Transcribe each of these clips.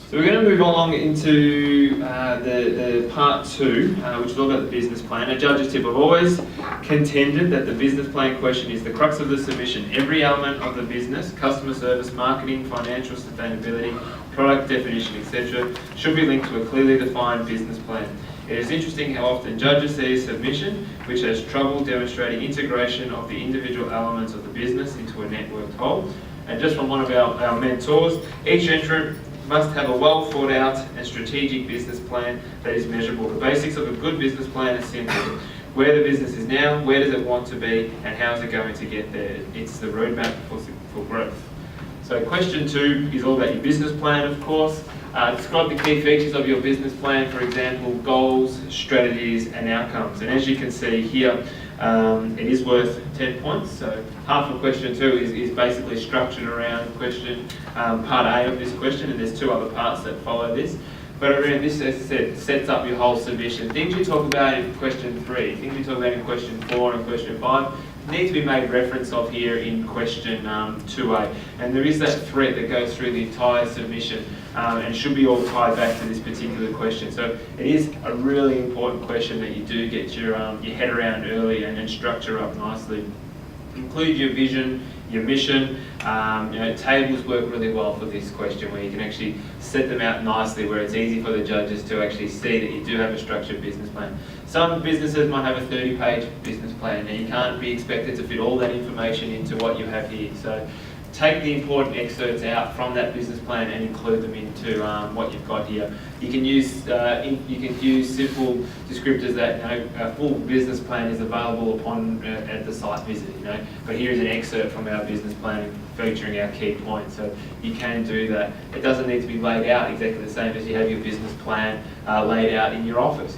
So we're going to move along into the part 2, which is all about the business plan. A judge's tip: I've always contended that the business plan question is the crux of the submission. Every element of the business, customer service, marketing, financial sustainability, product definition, etc., should be linked to a clearly defined business plan. It is interesting how often judges see a submission which has trouble demonstrating integration of the individual elements of the business into a networked whole. And just from one of our mentors, each entrant must have a well thought out and strategic business plan that is measurable. The basics of a good business plan are simple. Where the business is now, where does it want to be, and how is it going to get there? It's the roadmap for growth. So question 2 is all about your business plan, of course. Describe the key features of your business plan, for example, goals, strategies, and outcomes. And as you can see here, it is worth 10 points. So half of question 2 is basically structured around question part A of this question, and there's 2 other parts that follow this. But around this, as I said, sets up your whole submission. Things you talk about in question 3, things you talk about in question 4 and question 5, need to be made reference of here in question 2A. And there is that thread that goes through the entire submission and should be all tied back to this particular question. So it is a really important question that you do get your head around early and structure up nicely. Include your vision, your mission. Tables work really well for this question, where you can actually set them out nicely, where it's easy for the judges to actually see that you do have a structured business plan. Some businesses might have a 30-page business plan, and you can't be expected to fit all that information into what you have here. So take the important excerpts out from that business plan and include them into what you've got here. You can use simple descriptors that a full business plan is available upon at the site visit. But here is an excerpt from our business plan featuring our key points. So you can do that. It doesn't need to be laid out exactly the same as you have your business plan laid out in your office.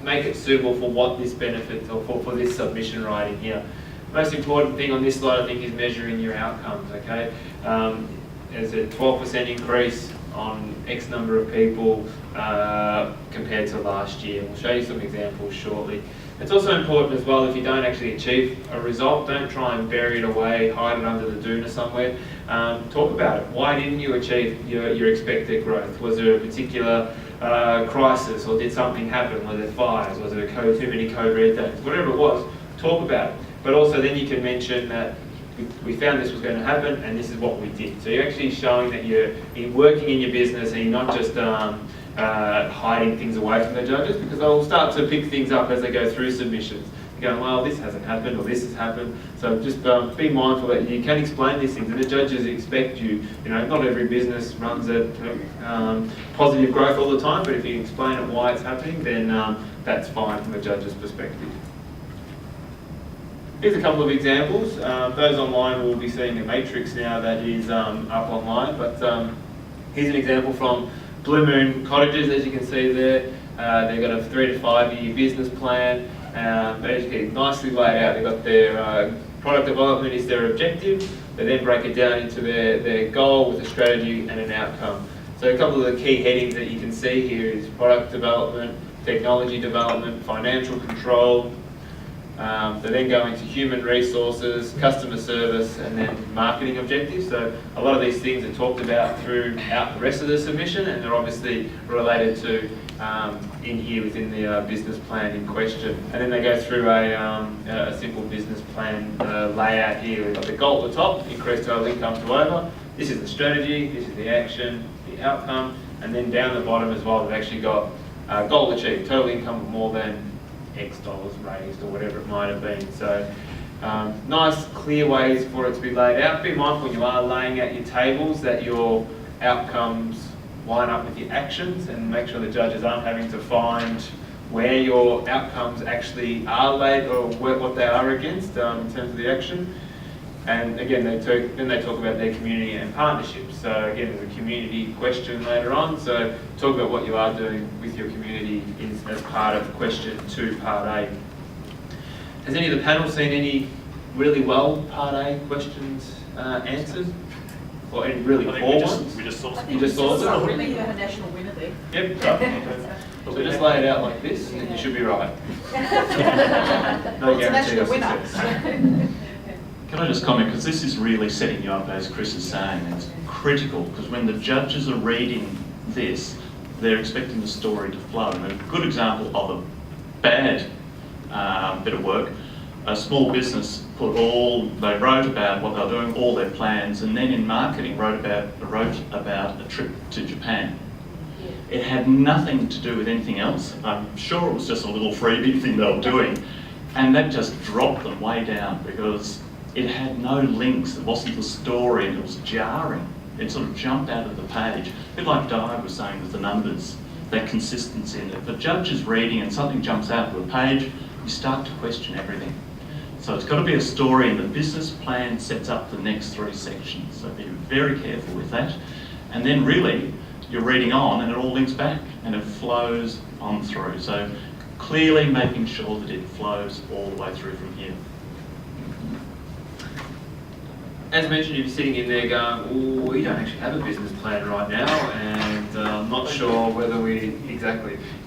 Make it suitable for what this benefits or for this submission writing here. Most important thing on this slide, I think, is measuring your outcomes. Okay, there's a 12% increase on X number of people compared to last year. We'll show you some examples shortly. It's also important as well, if you don't actually achieve a result, don't try and bury it away, hide it under the doona somewhere. Talk about it. Why didn't you achieve your expected growth? Was there a particular crisis, or did something happen? Were there fires? Was there too many code red days? Whatever it was, talk about it. But also then you can mention that we found this was going to happen and this is what we did. So you're actually showing that you're working in your business and you're not just hiding things away from the judges, because they'll start to pick things up as they go through submissions. You're going, well, this hasn't happened or this has happened. So just be mindful that you can explain these things, and the judges expect you. Not every business runs at positive growth all the time, but if you explain it why it's happening, then that's fine from the judge's perspective. Here's a couple of examples. Those online will be seeing a matrix now that is up online, but here's an example from Blue Moon Cottages, as you can see there. They've got a 3 to 5 year business plan, basically nicely laid out. They've got their product development is their objective. They then break it down into their goal with a strategy and an outcome. So a couple of the key headings that you can see here is product development, technology development, financial control. They then go into human resources, customer service, and then marketing objectives. So a lot of these things are talked about throughout the rest of the submission, and they're obviously related to in here within the business plan in question. And then they go through a simple business plan layout here. We've got the goal at the top, increase total income to over. This is the strategy, this is the action, the outcome, and then down the bottom as well, we've actually got goal achieved, total income of more than X dollars raised or whatever it might have been. So nice clear ways for it to be laid out. Be mindful when you are laying out your tables that your outcomes line up with your actions, and make sure the judges aren't having to find where your outcomes actually are laid or what they are against in terms of the action. And again, they talk about their community and partnerships. So again, there's a community question later on. So talk about what you are doing with your community as part of question 2, part A. Has any of the panel seen any really well part A questions answered? Or any really poor ones? We just saw some. You just saw them? Really, you have a national winner there. Yep. So just lay it out like this, and you should be right. No guarantee of success. Can I just comment, because this is really setting you up, as Chris is saying, it's critical, because when the judges are reading this, they're expecting the story to flow. And a good example of a bad bit of work, a small business they wrote about what they were doing, all their plans, and then in marketing wrote about a trip to Japan. It had nothing to do with anything else. I'm sure it was just a little freebie thing they were doing, and that just dropped them way down because it had no links. It wasn't the story, and it was jarring. It sort of jumped out of the page. A bit like Di was saying with the numbers, that consistency in it. If a judge is reading and something jumps out of a page, you start to question everything. So it's got to be a story, and the business plan sets up the next 3 sections. So be very careful with that. And then really, you're reading on and it all links back and it flows on through. So clearly making sure that it flows all the way through from here. As mentioned, you're sitting in there going, "Oh, we don't actually have a business plan right now, and I'm not sure whether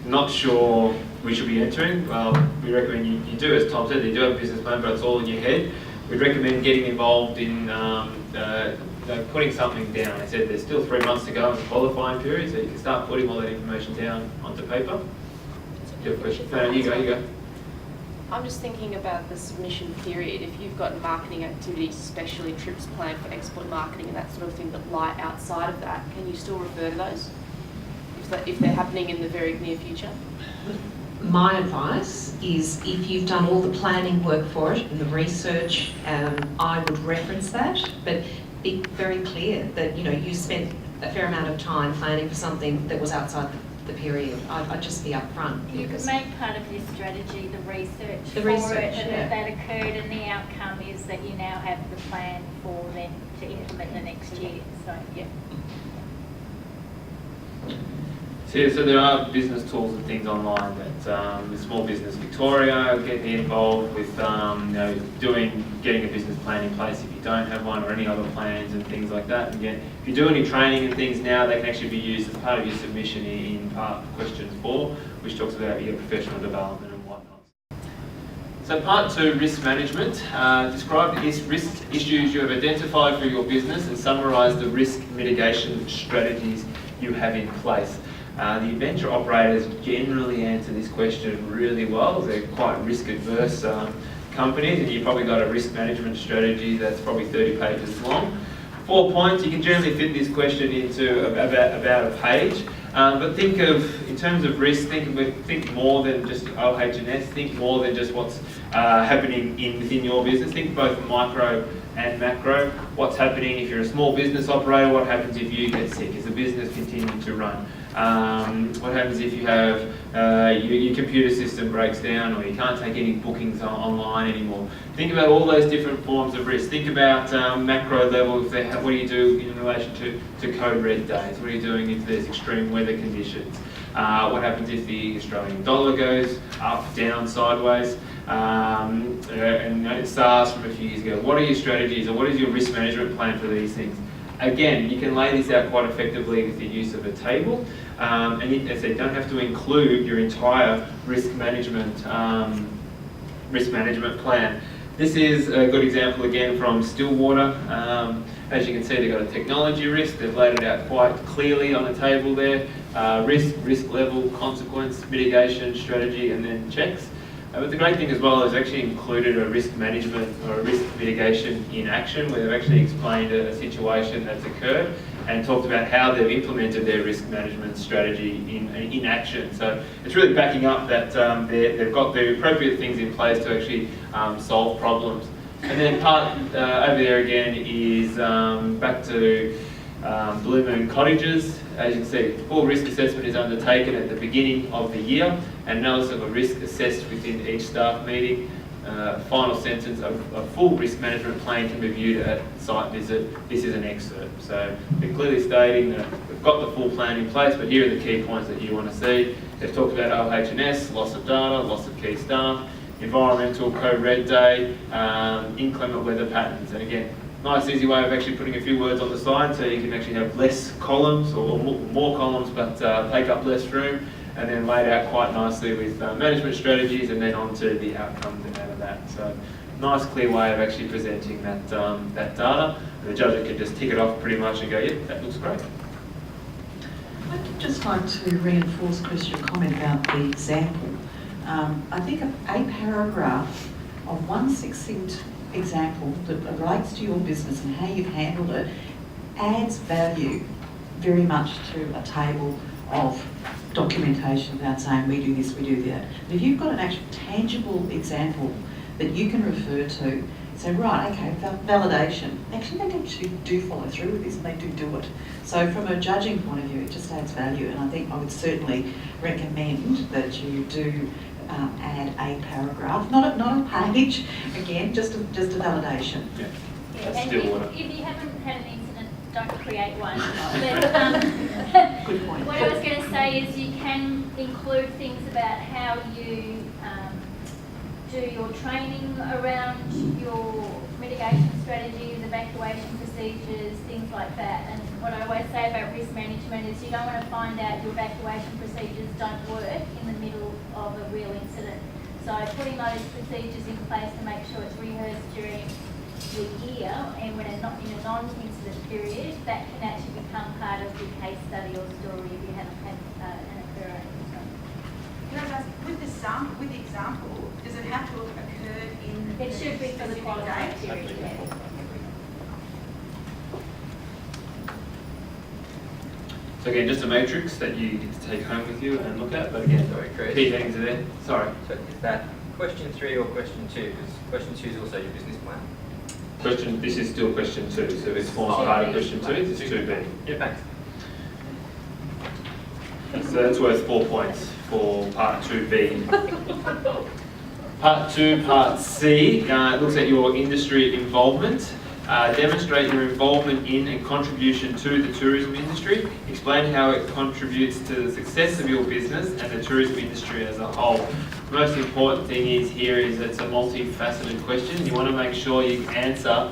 not sure we should be entering." Well, we recommend you do, as Tom said, you do have a business plan, but it's all in your head. We'd recommend getting involved in putting something down. I said there's still 3 months to go in the qualifying period, so you can start putting all that information down onto paper. You have a question? No, you go. I'm just thinking about the submission period. If you've got marketing activities, especially trips planned for export marketing and that sort of thing that lie outside of that, can you still refer to those if they're happening in the very near future? My advice is if you've done all the planning work for it and the research, I would reference that, but be very clear that you spent a fair amount of time planning for something that was outside the period. I'd just be upfront. You could make part of your strategy the research The for research, it, and yeah. that occurred, and the outcome is that you now have the plan for them to implement the next year. So yeah. So there are business tools and things online that the Small Business Victoria getting involved with getting a business plan in place if you don't have one, or any other plans and things like that. And again, if you do any training and things now, they can actually be used as part of your submission in part question 4, which talks about your professional development and whatnot. So part 2, risk management. Describe the risk issues you have identified for your business and summarise the risk mitigation strategies you have in place. The adventure operators generally answer this question really well. They're quite risk-adverse companies, and you've probably got a risk management strategy that's probably 30 pages long. 4 points, you can generally fit this question into about a page. But think of, in terms of risk, think more than just OH&S, think more than just what's happening within your business. Think both micro and macro. What's happening if you're a small business operator? What happens if you get sick? Is the business continuing to run? What happens if you have your computer system breaks down, or you can't take any bookings online anymore? Think about all those different forms of risk. Think about macro level. What do you do in relation to code red days? What are you doing if there's extreme weather conditions? What happens if the Australian dollar goes up, down, sideways? And SARS from a few years ago. What are your strategies, or what is your risk management plan for these things? Again, you can lay this out quite effectively with the use of a table, and as I said, you don't have to include your entire risk management plan. This is a good example again from Stillwater. As you can see, they've got a technology risk. They've laid it out quite clearly on the table there. Risk level, consequence, mitigation, strategy, and then checks. But the great thing as well is actually included a risk management or a risk mitigation in action, where they've actually explained a situation that's occurred and talked about how they've implemented their risk management strategy in action. So it's really backing up that they've got the appropriate things in place to actually solve problems. And then part over there again is back to Blue Moon Cottages. As you can see, full risk assessment is undertaken at the beginning of the year, and analysis of a risk assessed within each staff meeting. Final sentence, a full risk management plan can be viewed at site visit. This is an excerpt. So they're clearly stating that we've got the full plan in place, but here are the key points that you want to see. They've talked about OH&S, loss of data, loss of key staff, environmental, code red day, inclement weather patterns. And again, nice easy way of actually putting a few words on the side, so you can actually have less columns, or more columns, but take up less room, and then laid out quite nicely with management strategies, and then on to the outcomes out of that. So nice clear way of actually presenting that data. And the judge can just tick it off pretty much and go, yep, that looks great. I'd just like to reinforce, Chris, your comment about the example. I think a paragraph of one succinct example that relates to your business and how you've handled it adds value very much to a table of documentation about saying we do this, we do that. And if you've got an actual tangible example that you can refer to, say, right, okay, validation. Actually, they actually do follow through with this and they do it. So from a judging point of view, it just adds value. And I think I would certainly recommend that you do add a paragraph, not a page, again, just a validation. Yeah. Yeah, That's and still water. if you haven't had an incident, don't create one. But, Good point. what I was going to say is you can include things about how you do your training around your mitigation strategies, evacuation procedures, things like that. And what I always say about risk management is you don't want to find out your evacuation procedures don't work in the middle of a real incident. So putting those procedures in place to make sure it's rehearsed during the year and when in a non-incident period, that can actually become part of your case study or story if you haven't had an occurrence. Can I ask, with the example, does it have to have occurred in It should be for the specific qualifying date? period, yeah. So again, just a matrix that you get to take home with you and look at, but again, Sorry, Chris. key headings are there. Sorry. So is that question 3 or question 2? Because question 2 is also your business plan. This is still question 2, so this forms Oh. part of question 2, this is 2B. Yep. Thanks. So that's worth 4 points for part 2B. Part 2, part C, looks at your industry involvement. Demonstrate your involvement in and contribution to the tourism industry. Explain how it contributes to the success of your business and the tourism industry as a whole. The most important thing is it's a multifaceted question. You want to make sure you answer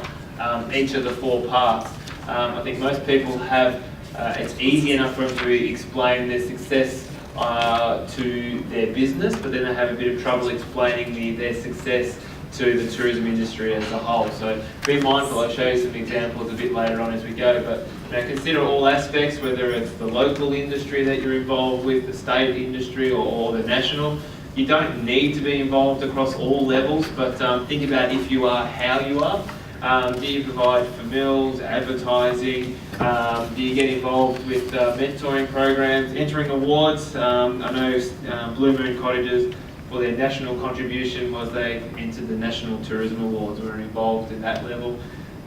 each of the 4 parts. I think most people have, it's easy enough for them to explain their success to their business, but then they have a bit of trouble explaining their success to the tourism industry as a whole. So be mindful, I'll show you some examples a bit later on as we go, but consider all aspects, whether it's the local industry that you're involved with, the state industry or the national. You don't need to be involved across all levels, but think about if you are, how you are. Do you provide for meals, advertising? Do you get involved with mentoring programs, entering awards? I know Blue Moon Cottages, for their national contribution was they entered the National Tourism Awards, were involved in that level.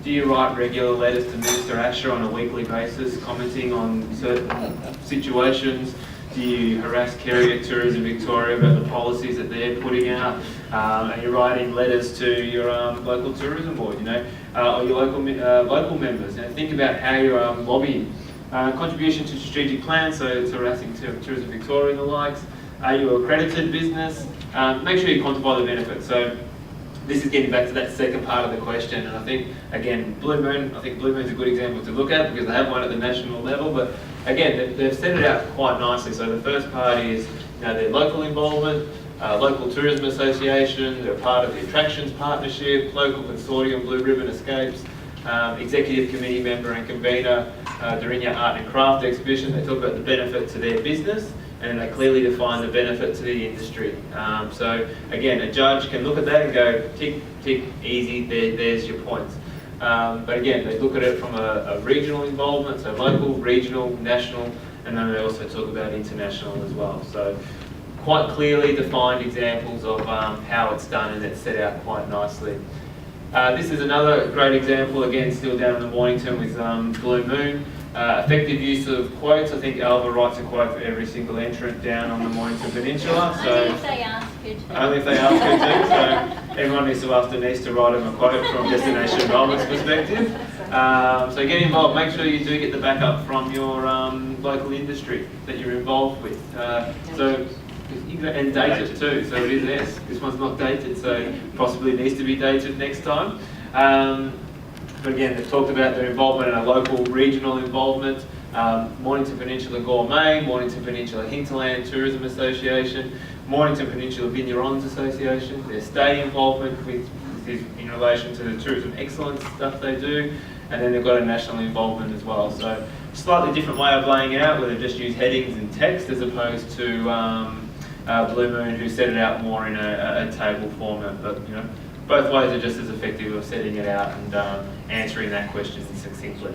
Do you write regular letters to Minister Asher on a weekly basis, commenting on certain situations? Do you harass Kerry at Tourism Victoria about the policies that they're putting out? Are you writing letters to your local tourism board, or your local members? Think about how you're lobbying. Contribution to strategic plans, so it's harassing Tourism Victoria and the likes. Are you an accredited business? Make sure you quantify the benefits. So this is getting back to that second part of the question, and I think, again, Blue Moon's a good example to look at because they have one at the national level, but again, they've set it out quite nicely. So the first part is their local involvement, local tourism association, they're part of the attractions partnership, local consortium, Blue Ribbon Escapes, executive committee member and convener during your art and craft exhibition. They talk about the benefit to their business, and they clearly define the benefit to the industry. So again, a judge can look at that and go, tick, tick, easy, there's your points. But again, they look at it from a regional involvement, so local, regional, national, and then they also talk about international as well. So quite clearly defined examples of how it's done, and it's set out quite nicely. This is another great example, again, still down in the Mornington with Blue Moon. Effective use of quotes. I think Alva writes a quote for every single entrant down on the Mornington Peninsula. So Only if they ask her to. Only if they ask her to. So everyone needs to ask Denise to write them a quote from Destination Melbourne's perspective. So get involved. Make sure you do get the backup from your local industry that you're involved with. And date it too. So it is this. This one's not dated, so possibly needs to be dated next time. But again, they've talked about their involvement in a local, regional involvement. Mornington Peninsula Gourmet, Mornington Peninsula Hinterland Tourism Association, Mornington Peninsula Vignerons Association, their state involvement with in relation to the tourism excellence stuff they do, and then they've got a national involvement as well. So slightly different way of laying it out, where they've just used headings and text as opposed to Blue Moon, who set it out more in a table format. But you know, both ways are just as effective of setting it out and answering that question succinctly.